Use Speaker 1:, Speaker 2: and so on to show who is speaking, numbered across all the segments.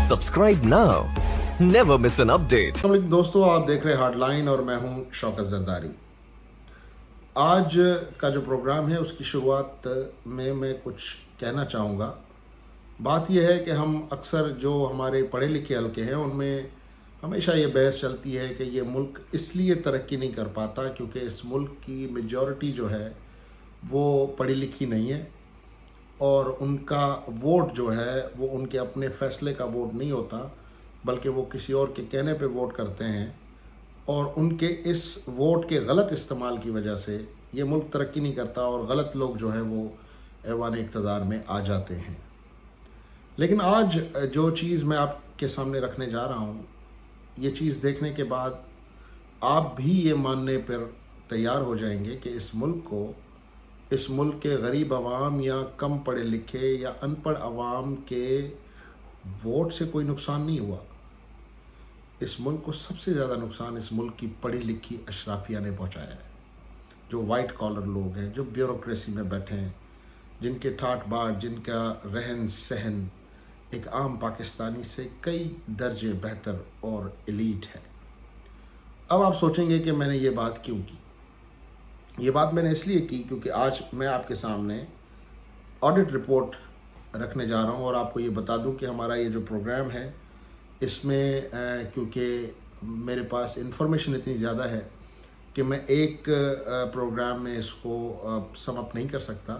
Speaker 1: Subscribe now. Never miss an update.
Speaker 2: अस्सलाम दोस्तों, आप देख रहे हैं हार्डलाइन और मैं हूं शौकत जरदारी। आज का जो प्रोग्राम है उसकी शुरुआत में मैं कुछ कहना चाहूँगा। बात यह है कि हम अक्सर जो हमारे पढ़े लिखे हल्के हैं उनमें हमेशा ये बहस चलती है कि ये मुल्क इसलिए तरक्की नहीं कर पाता क्योंकि इस मुल्क की मेजॉरिटी जो है वो पढ़ी लिखी नहीं है और उनका वोट जो है वो उनके अपने फैसले का वोट नहीं होता, बल्कि वो किसी और के कहने पे वोट करते हैं और उनके इस वोट के गलत इस्तेमाल की वजह से ये मुल्क तरक्की नहीं करता और गलत लोग जो हैं वो ऐवान इक़्तिदार में आ जाते हैं। लेकिन आज जो चीज़ मैं आपके सामने रखने जा रहा हूँ, ये चीज़ देखने के बाद आप भी ये मानने पर तैयार हो जाएंगे कि इस मुल्क के गरीब आवाम या कम पढ़े लिखे या अनपढ़ आवाम के वोट से कोई नुकसान नहीं हुआ। इस मुल्क को सबसे ज़्यादा नुकसान इस मुल्क की पढ़ी लिखी अशराफिया ने पहुंचाया है। जो वाइट कॉलर लोग हैं, जो ब्यूरोक्रेसी में बैठे हैं, जिनके ठाट बाट, जिनका रहन सहन एक आम पाकिस्तानी से कई दर्जे बेहतर और एलीट है। अब आप सोचेंगे कि मैंने ये बात क्यों की। ये बात मैंने इसलिए की क्योंकि आज मैं आपके सामने ऑडिट रिपोर्ट रखने जा रहा हूँ और आपको ये बता दूँ कि हमारा ये जो प्रोग्राम है इसमें क्योंकि मेरे पास इंफॉर्मेशन इतनी ज़्यादा है कि मैं एक प्रोग्राम में इसको सम अप नहीं कर सकता,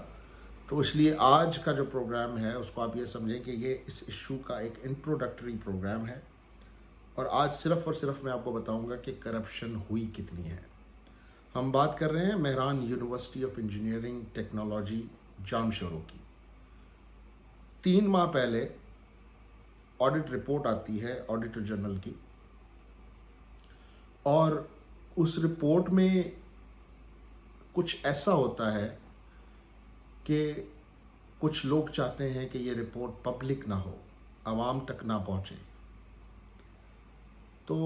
Speaker 2: तो इसलिए आज का जो प्रोग्राम है उसको आप ये समझें कि ये इस इशू का एक इंट्रोडक्टरी प्रोग्राम है और आज सिर्फ़ और सिर्फ मैं आपको बताऊंगा कि करप्शन हुई कितनी है। हम बात कर रहे हैं Mehran university of engineering technology Jamshoro की। 3 माह पहले ऑडिट रिपोर्ट आती है ऑडिटर जनरल की और उस रिपोर्ट में कुछ ऐसा होता है कि कुछ लोग चाहते हैं कि ये रिपोर्ट पब्लिक ना हो, आवाम तक ना पहुंचे। तो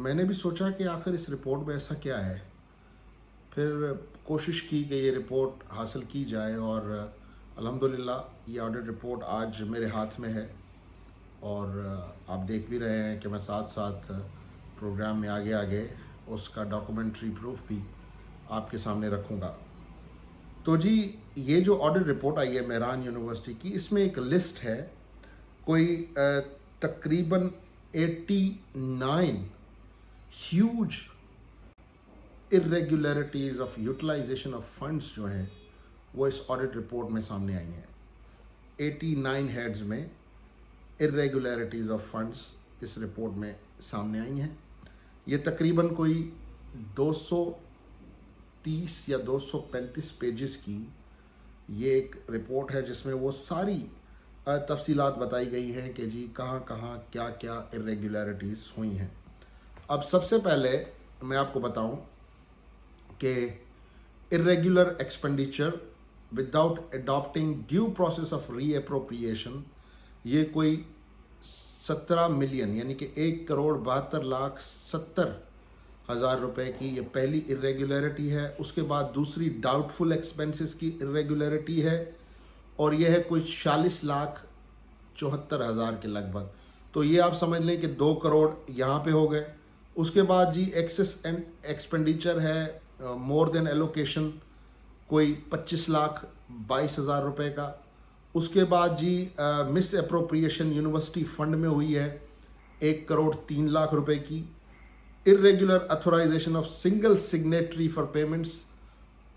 Speaker 2: मैंने भी सोचा कि आखिर इस रिपोर्ट में ऐसा क्या है। फिर कोशिश की कि ये रिपोर्ट हासिल की जाए और अल्हम्दुलिल्लाह ये ऑडिट रिपोर्ट आज मेरे हाथ में है और आप देख भी रहे हैं कि मैं साथ साथ प्रोग्राम में आगे आगे उसका डॉक्यूमेंट्री प्रूफ भी आपके सामने रखूँगा। तो जी, ये जो ऑडिट रिपोर्ट आई है मेहरान यूनिवर्सिटी की, इसमें एक लिस्ट है कोई तकरीबन 89 huge irregularities of utilisation of funds जो हैं वो इस ऑडिट रिपोर्ट में सामने आई हैं। 89 हेड्स में इरेगुलरिटीज़ ऑफ फंड्स इस रिपोर्ट में सामने आई हैं। ये तकरीबन कोई 230 या 235 पेजेस की ये एक रिपोर्ट है जिसमें वो सारी तफसीलात बताई गई हैं कि जी कहाँ कहाँ क्या क्या इरेगुलरिटीज़ हुई हैं। अब सबसे पहले मैं आपको बताऊं कि irregular expenditure without adopting due process of reappropriation, ये कोई 17 मिलियन यानी कि 1,72,70,000 रुपए की ये पहली इरेगुलरिटी है। उसके बाद दूसरी डाउटफुल एक्सपेंसेस की इरेगुलरिटी है और यह है कोई 40,74,000 के लगभग। तो ये आप समझ लें कि 2 करोड़ यहाँ पे हो गए। उसके बाद जी एक्सेस एंड एक्सपेंडिचर है मोर देन एलोकेशन, कोई 25,22,000 रुपए का। उसके बाद जी मिस अप्रोप्रिएशन यूनिवर्सिटी फंड में हुई है 1,03,00,000 रुपए की। Irregular authorisation of single signatory for payments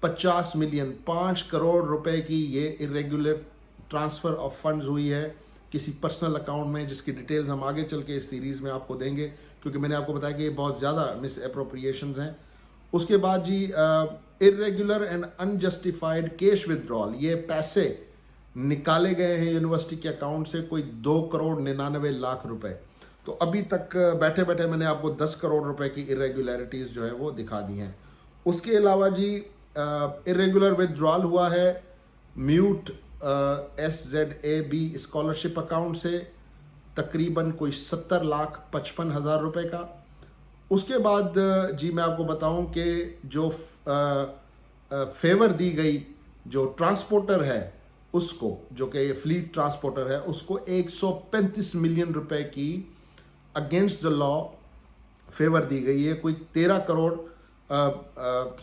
Speaker 2: 50 million, 5 crore रुपए की ये इरेगुलर ट्रांसफ़र ऑफ फंड्स हुई है किसी पर्सनल अकाउंट में, जिसकी डिटेल्स हम आगे चल के इस सीरीज़ में आपको देंगे क्योंकि मैंने आपको बताया कि ये बहुत ज़्यादा मिस अप्रोप्रिएशंस हैं। उसके बाद जी irregular and unjustified cash withdrawal, ये पैसे निकाले गए हैं यूनिवर्सिटी के अकाउंट से कोई 2,99,00,000 रुपए। तो अभी तक बैठे बैठे मैंने आपको 10 करोड़ रुपए की इरेगुलरिटीज़ जो है वो दिखा दी हैं। उसके अलावा जी इरेगुलर विदड्रॉल हुआ है म्यूट SZAB स्कॉलरशिप अकाउंट से तकरीबन कोई 70,55,000 रुपए का। उसके बाद जी मैं आपको बताऊं कि जो फेवर दी गई जो ट्रांसपोर्टर है उसको, जो कि ये फ्लीट ट्रांसपोर्टर है, उसको 135 मिलियन रुपए की अगेंस्ट द लॉ फेवर दी गई है। कोई 13 करोड़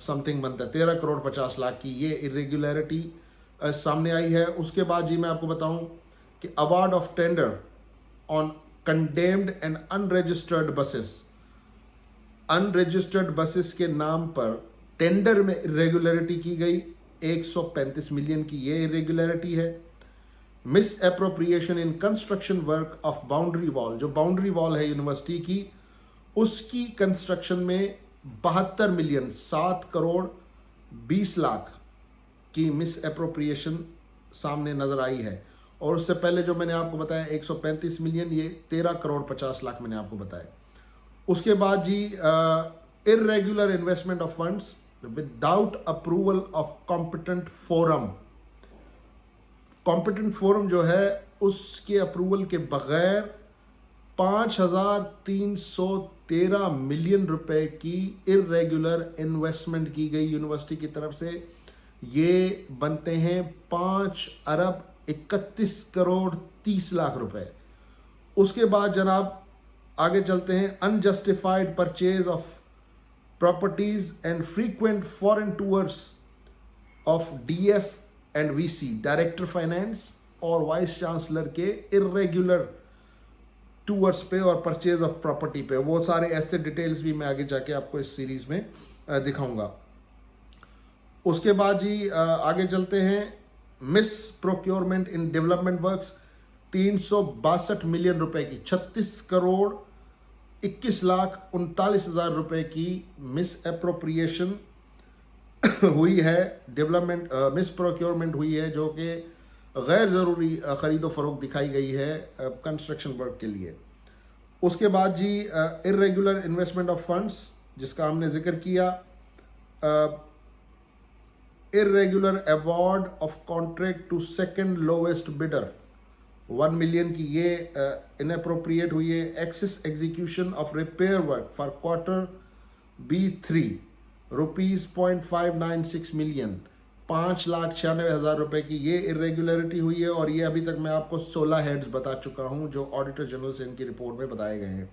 Speaker 2: समथिंग बनता है, 13 करोड़ 50 लाख की ये इरेगुलरिटी सामने आई है। उसके बाद जी मैं आपको बताऊं कि award of tender on condemned and unregistered buses, unregistered buses के नाम पर टेंडर में इरेगुलरिटी की गई, 135 मिलियन की ये इरेगुलरिटी है। Miss appropriation in construction work of boundary wall, जो बाउंड्री वॉल है यूनिवर्सिटी की, उसकी कंस्ट्रक्शन में 72 मिलियन 7 करोड़ 20 लाख की मिस एप्रोप्रिएशन सामने नजर आई है। और उससे पहले जो मैंने आपको बताया 135 मिलियन, ये 13 करोड़ 50 लाख मैंने आपको बताया। उसके बाद जी irregular investment of funds without approval of competent forum, competent forum जो है उसके अप्रूवल के बगैर 5,313 मिलियन रुपए की इरेगुलर इन्वेस्टमेंट की गई यूनिवर्सिटी की तरफ से। ये बनते हैं 5 अरब 31 करोड़ 30 लाख रुपए। उसके बाद जनाब आगे चलते हैं, unjustified purchase of properties and frequent foreign tours of DF and VC, director finance और वाइस चांसलर के इरेगुलर टूर्स पे और परचेज ऑफ प्रॉपर्टी पे। वो सारे ऐसे डिटेल्स भी मैं आगे जाके आपको इस सीरीज में दिखाऊंगा। उसके बाद जी आगे चलते हैं, miss procurement in development works 362 million रुपए की, 36 करोड़ 21 लाख 39 हजार रुपए की मिस एप्रोप्रिएशन हुई है, डेवलपमेंट मिस प्रोक्योरमेंट हुई है, जो कि गैर ज़रूरी ख़रीदो फरोख्त दिखाई गई है कंस्ट्रक्शन वर्क के लिए। उसके बाद जी इरेगुलर इन्वेस्टमेंट ऑफ फंड्स, जिसका हमने जिक्र किया, irregular award of contract to second lowest bidder 1 million की ये इनअप्रोप्रिएट हुई है। Excess execution of repair work for quarter B3 rupees 0.596 million, 5,96,000 रुपए की ये इरेगुलरिटी हुई है। और ये अभी तक मैं आपको 16 हेड्स बता चुका हूं जो ऑडिटर जनरल से इनकी रिपोर्ट में बताए गए हैं।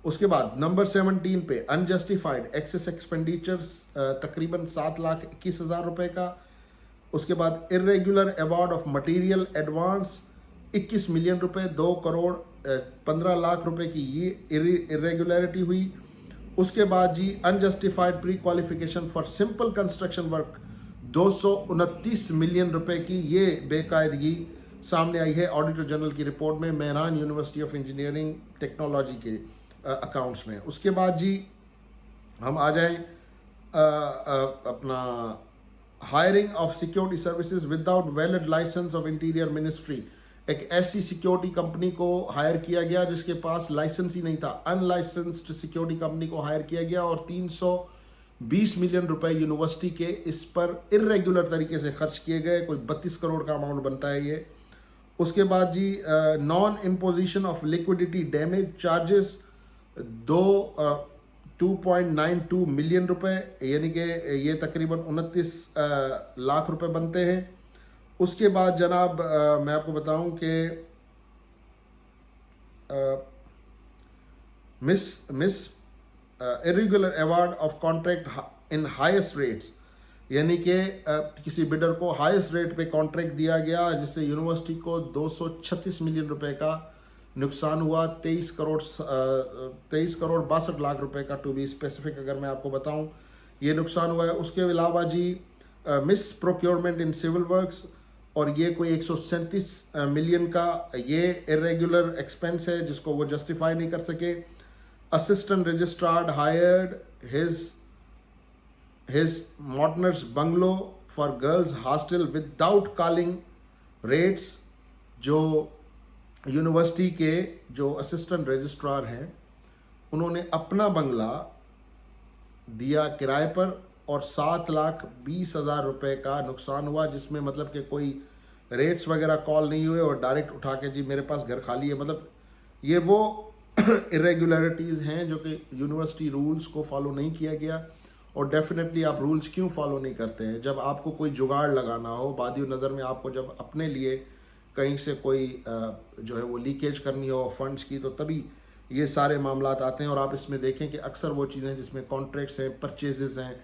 Speaker 2: उसके बाद नंबर 17 पे अनजस्टिफाइड एक्सेस एक्सपेंडिचर्स तकरीबन 7,21,000 रुपए का। उसके बाद irregular award of material advance 21 million रुपए, 2 करोड़ 15 लाख रुपए की ये इरेगुलरिटी हुई। उसके बाद जी unjustified pre qualification for simple construction work 229 million रुपए की ये बेकायदगी सामने आई है ऑडिटर जनरल की रिपोर्ट में, Mehran university of engineering technology के अकाउंट्स में। उसके बाद जी हम आ जाएं अपना hiring of security services without valid licence of interior ministry. एक ऐसी सिक्योरिटी कंपनी को हायर किया गया जिसके पास लाइसेंस ही नहीं था, अनलाइसेंस्ड सिक्योरिटी कंपनी को हायर किया गया और 320 मिलियन रुपए यूनिवर्सिटी के इस पर इरेगुलर तरीके से खर्च किए गए। कोई 32 करोड़ का अमाउंट बनता है ये। उसके बाद जी non imposition of liquidity damage charges 2.92 million रुपए, यानी कि ये तकरीबन 29 लाख रुपए बनते हैं। उसके बाद जनाब मैं आपको बताऊं कि miss irregular award of contract in highest rates, यानी कि किसी बिडर को हाईएस्ट रेट पे कॉन्ट्रैक्ट दिया गया जिससे यूनिवर्सिटी को 236 मिलियन रुपए का नुकसान हुआ, 23 करोड़ 62 लाख रुपए का, टू बी स्पेसिफिक अगर मैं आपको बताऊं ये नुकसान हुआ है। उसके अलावा जी mis procurement in civil works, और ये कोई 137 मिलियन का ये इरेगुलर एक्सपेंस है जिसको वो जस्टिफाई नहीं कर सके। Assistant registrar hired his mother in law's bungalow for girls hostel without calling rates. जो यूनिवर्सिटी के जो असिस्टेंट रजिस्ट्रार हैं उन्होंने अपना बंगला दिया किराए पर और 7,20,000 रुपए का नुकसान हुआ, जिसमें मतलब कि कोई रेट्स वगैरह कॉल नहीं हुए और डायरेक्ट उठा के जी मेरे पास घर खाली है। मतलब ये वो इरेगुलरिटीज़ हैं जो कि यूनिवर्सिटी रूल्स को फॉलो नहीं किया गया। और डेफिनेटली आप रूल्स क्यों फॉलो नहीं करते हैं? जब आपको कोई जुगाड़ लगाना हो, बादियो नज़र में आपको जब अपने लिए कहीं से कोई जो है वो लीकेज करनी हो फंड्स की, तो तभी ये सारे मामलात आते हैं। और आप इसमें देखें कि अक्सर वो चीज़ें जिसमें कॉन्ट्रैक्ट्स हैं, परचेजेस हैं,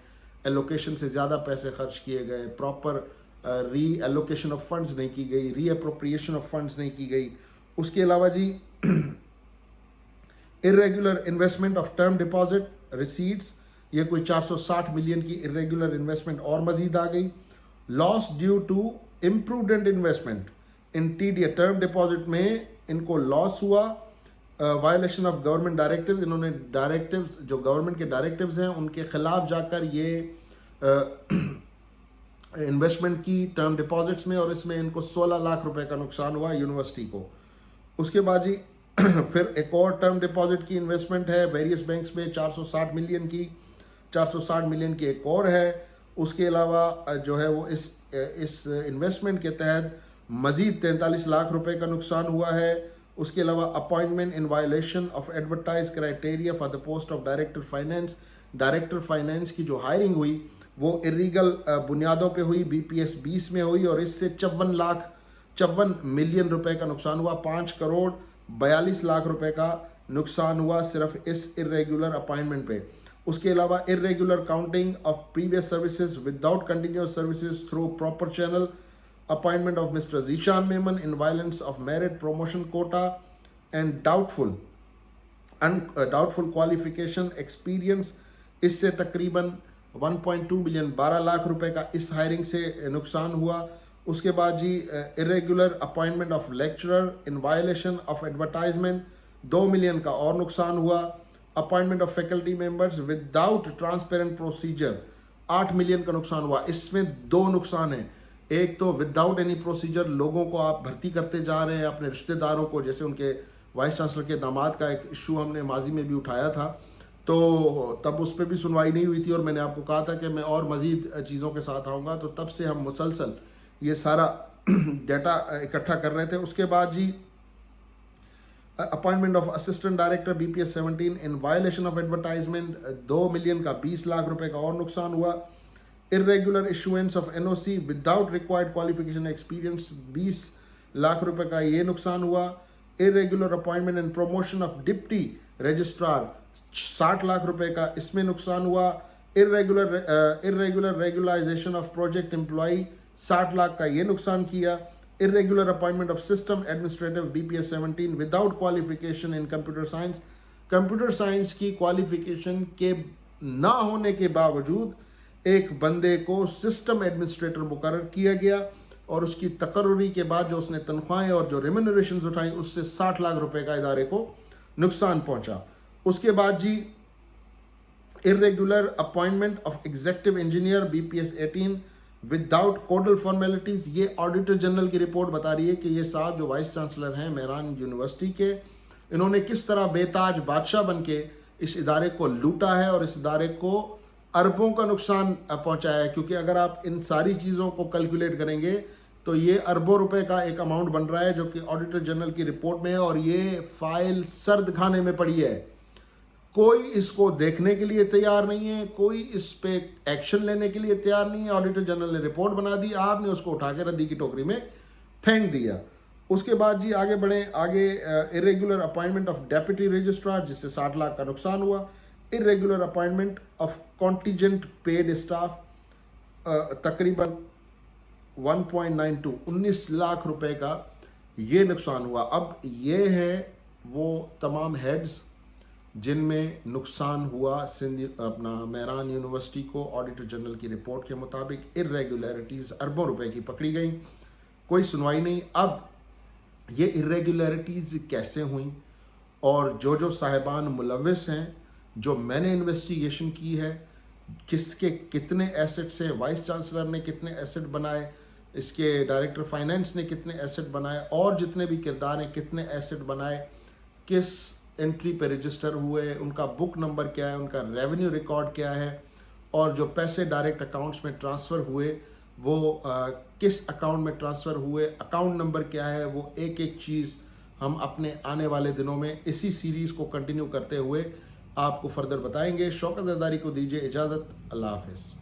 Speaker 2: एलोकेशन से ज़्यादा पैसे खर्च किए गए, प्रॉपर री एलोकेशन ऑफ फंड्स नहीं की गई, री अप्रोप्रिएशन ऑफ फंड्स नहीं की गई। उसके अलावा जी irregular investment of term deposit receipts, ये कोई 460 मिलियन की इरेगुलर इन्वेस्टमेंट और मजीद आ गई। Loss due to imprudent investment in TDA term deposit में इनको लॉस हुआ। वायलेशन ऑफ गवर्नमेंट डायरेक्टिव, इन्होंने डायरेक्टिव्स जो गवर्नमेंट के डायरेक्टिव्स हैं उनके खिलाफ जाकर ये इन्वेस्टमेंट की टर्म डिपॉजिट्स में, और इसमें इनको 16 लाख रुपए का नुकसान हुआ यूनिवर्सिटी को। उसके बाद जी फिर एक और टर्म डिपॉजिट की इन्वेस्टमेंट है वेरियस बैंक्स में 460 मिलियन की, 460 मिलियन की एक और है। उसके अलावा जो है वो इस इन्वेस्टमेंट के तहत मजीद 43 लाख रुपए का नुकसान हुआ है। उसके अलावा appointment in violation of advertise criteria for the post of director finance, director finance की जो हायरिंग हुई वो इलीगल बुनियादों पे हुई, BPS 20 में हुई, और इससे 54 मिलियन रुपए का नुकसान हुआ। 5 करोड़ 42 लाख रुपए का नुकसान हुआ सिर्फ इस इरेगुलर अपॉइंटमेंट पे। उसके अलावा irregular counting of previous services without continuous services through proper channel, appointment of Mr. Zishan Memon in violence of merit promotion quota, and doubtful qualification experience, इससे तकरीबन 1.2 बिलियन 12 लाख रुपए का इस हायरिंग से नुकसान हुआ। उसके बाद जी irregular appointment of lecturer in violation of advertisement 2 million का और नुकसान हुआ। Appointment of faculty members without transparent procedure 8 million का नुकसान हुआ। इसमें 2 नुकसान हैं, एक तो विदाउट एनी प्रोसीजर लोगों को आप भर्ती करते जा रहे हैं अपने रिश्तेदारों को, जैसे उनके वाइस चांसलर के दामाद का एक इशू हमने माजी में भी उठाया था, तो तब उस पर भी सुनवाई नहीं हुई थी और मैंने आपको कहा था कि मैं और मजीद चीज़ों के साथ आऊँगा, तो तब से हम मुसलसल ये सारा डेटा इकट्ठा कर रहे थे। उसके बाद जी appointment of assistant director BPS 17 in violation of advertisement 2 million का 20 लाख रुपए का और नुकसान हुआ। Irregular issuance of NOC without required qualification experience 20 lakh रुपए का ये नुकसान हुआ। Irregular appointment and promotion of deputy registrar 60 lakh रुपए का इसमें नुकसान हुआ। Irregular regularisation of project employee 60 lakh का ये नुकसान किया। Irregular appointment of system administrative BPS 17 without qualification in computer science, computer science की क्वालिफिकेशन के ना होने के बावजूद एक बंदे को सिस्टम एडमिनिस्ट्रेटर मुकर्रर किया गया और उसकी तकर्रुरी के बाद जो उसने तनख्वाहें और जो रेम्यूनरेशन उठाई उससे 60 लाख रुपए का इदारे को नुकसान पहुंचा। उसके बाद जी irregular appointment of executive engineer BPS 18 without codal formalities, ये ऑडिटर जनरल की रिपोर्ट बता रही है कि ये साहब जो वाइस चांसलर हैं मेहरान यूनिवर्सिटी के, इन्होंने किस तरह बेताज बादशाह बन के इस इदारे को लूटा है और इस इदारे को अरबों का नुकसान पहुंचाया है। क्योंकि अगर आप इन सारी चीज़ों को कैलकुलेट करेंगे तो ये अरबों रुपए का एक अमाउंट बन रहा है जो कि ऑडिटर जनरल की रिपोर्ट में है, और ये फाइल सर्द खाने में पड़ी है। कोई इसको देखने के लिए तैयार नहीं है, कोई इस पे एक्शन लेने के लिए तैयार नहीं है। ऑडिटर जनरल ने रिपोर्ट बना दी, आपने उसको उठा के रद्दी की टोकरी में फेंक दिया। उसके बाद जी आगे बढ़े, आगे irregular appointment of deputy registrar जिससे 60 लाख का नुकसान हुआ। Irregular appointment of contingent paid staff तकरीबन 19 लाख रुपए का ये नुकसान हुआ। अब ये है वो तमाम हेड्स जिनमें नुकसान हुआ सिंध अपना मेहरान यूनिवर्सिटी को ऑडिटर जनरल की रिपोर्ट के मुताबिक इरेगुलरिटीज़ अरबों रुपए की पकड़ी गई, कोई सुनवाई नहीं। अब ये इरेगुलरिटीज़ कैसे हुई और जो साहिबान मुलविस हैं, जो मैंने इन्वेस्टिगेशन की है, किसके कितने एसेट्स हैं, वाइस चांसलर ने कितने एसेट बनाए, इसके डायरेक्टर फाइनेंस ने कितने एसेट बनाए, और जितने भी किरदार हैं कितने एसेट बनाए, किस एंट्री पे रजिस्टर हुए, उनका बुक नंबर क्या है, उनका रेवेन्यू रिकॉर्ड क्या है, और जो पैसे डायरेक्ट अकाउंट्स में ट्रांसफ़र हुए वो किस अकाउंट में ट्रांसफ़र हुए, अकाउंट नंबर क्या है, वो एक एक चीज़ हम अपने आने वाले दिनों में इसी सीरीज़ को कंटिन्यू करते हुए आपको फर्दर बताएंगे। शौकत जरदारी को दीजिए इजाज़त। अल्लाह हाफिज़।